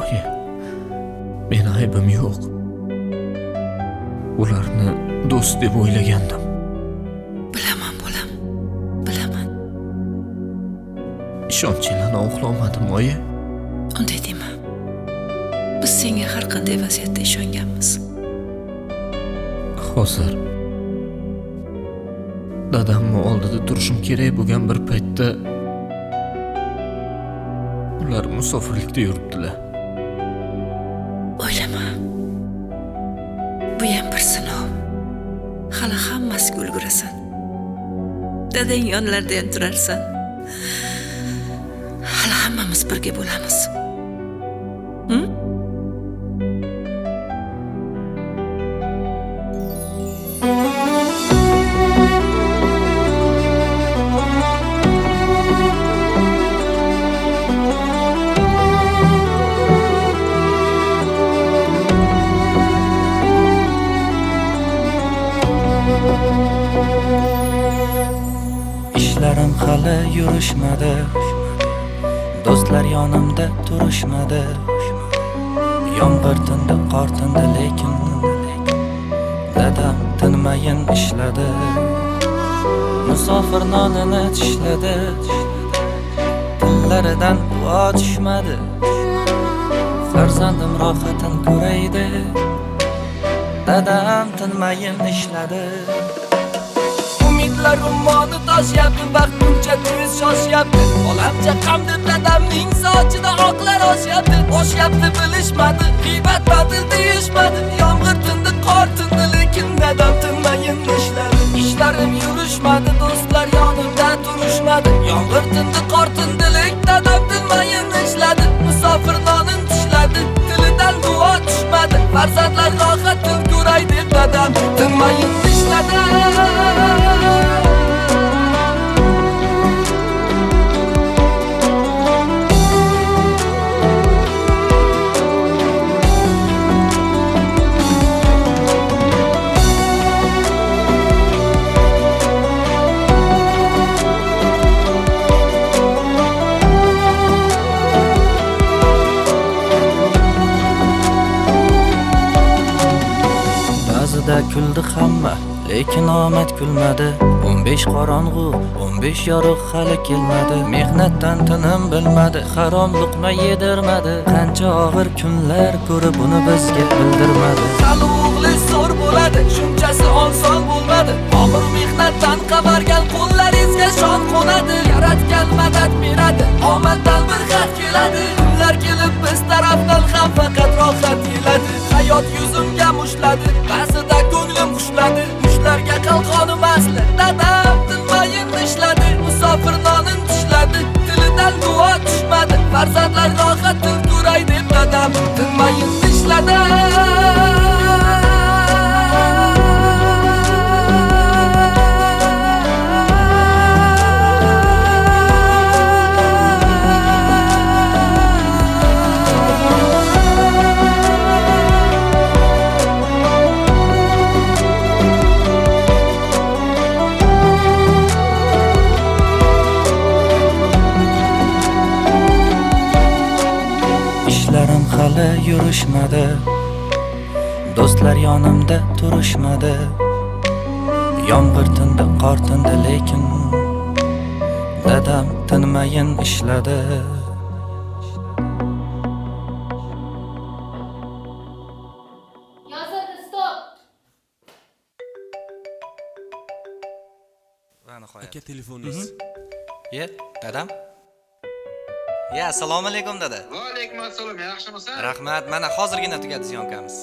Oyi, men aybim yo'q. Ularni do'st deb o'ylagandim. Bilaman bolam, bilaman. Ishonchinglarni oqlamadim, oyi. Unday dema. Biz senga har qanday vaziyatda ishonganmiz. Hozir dadamni oldida turishim kerak bo'lgan bir paytda ular musofirlikda yuribdilar. O'ylama. Bu ham bir sinov. Hali hammasiga ulgurasan. Dadang yonlarida ham turarsan. Hali hammamiz birga bo'lamiz. İşlerim hali yurishmadi, do'stlar yonimda turishmadi. Yomg'ir tindi, qor tindi, lekin dadam tinmayin ishladi. Musofir nonini tishladi, tillaridan duo tushmadi. Farzandim rohatin ko'raydi, dadam tinmayin ishladi. Umidlar ummoni toshyapti, vaqt buncha tez shoshyapti. Olamcha qam deb dadamning sochida oqlar oshyapti bilishmadi, g'iybat batil deyishmadi. Yomg'ir tindi, qor tindi, lekin dadam tinmayin ishladi. Ishlarim yurishmadi, do'stlar yonimda turishmadi. Yomg'ir tindi, qor tindi, lekin dadam tinmayin ishladi. Musofir nonin tishladi, tilidan duo tushmadi. Farzandlar rohatin ko'ray deb dadam tinmayin ishladi. Ba'zida kuldi hamma, lekin omad kulmadi. 15 qorong'u, 15 yorug' hali kelmadi. Mehnatdan tinim bilmadi, harom luqma yedirmadi. Qancha og'ir kunlar ko'rib uni bizga bildirmadi. Hali o'g'li zo'r bo'ladi, shunchasi oson bo'lmadi. Og'ir mehnatdan qavargan qo'llaringizga shon qo'nadi. Yaratgan madad beradi, omaddan bir xat keladi. Kunlar kelib biz tarafdan ham faqat rohat keladi. Hayot yuzimga mushladi, ba'zida ko'nglim xushladi. Mushlarga qalqonim asli, dadam tinmayin ishladi. Musofir nonin tishladi, tilidan duo tushmadi. Farzandlar rohatin ko'ray deb dadam tinmayin ishladi. İşlerim hali yurishmadi, do'stlar yonimda turishmadi. Yomg'ir tindi, qor tindi, lekin dadam tinmayin ishladi. Yozadi, stop. Va nihoyat. Aka telefoningiz. Ye, dadam. Ya, assalomu alaykum dada. Va alaykum assalom, yaxshimisan? Rahmat, mana hozirgina tugadi zyonkamiz.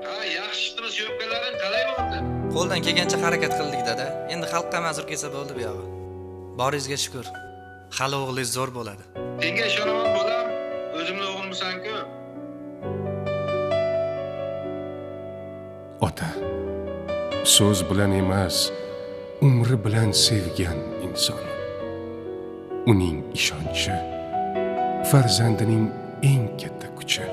Ha, yaxshi chiqdimi, syomkalaring qalay bo'ldi? Qo'ldan kelgancha harakat qildik dada. Endi xalqqa ma'zur kelsa bo'ldi bu yog'i. Boringizga shukr. Hali o'g'lingiz zo'r bo'ladi. Senga ishonaman bolam, o'zimning o'g'limsan-ku. Ota, so'z bilan emas, umri bilan sevgan inson. Uning ishonchi farzandining eng katta kuchi.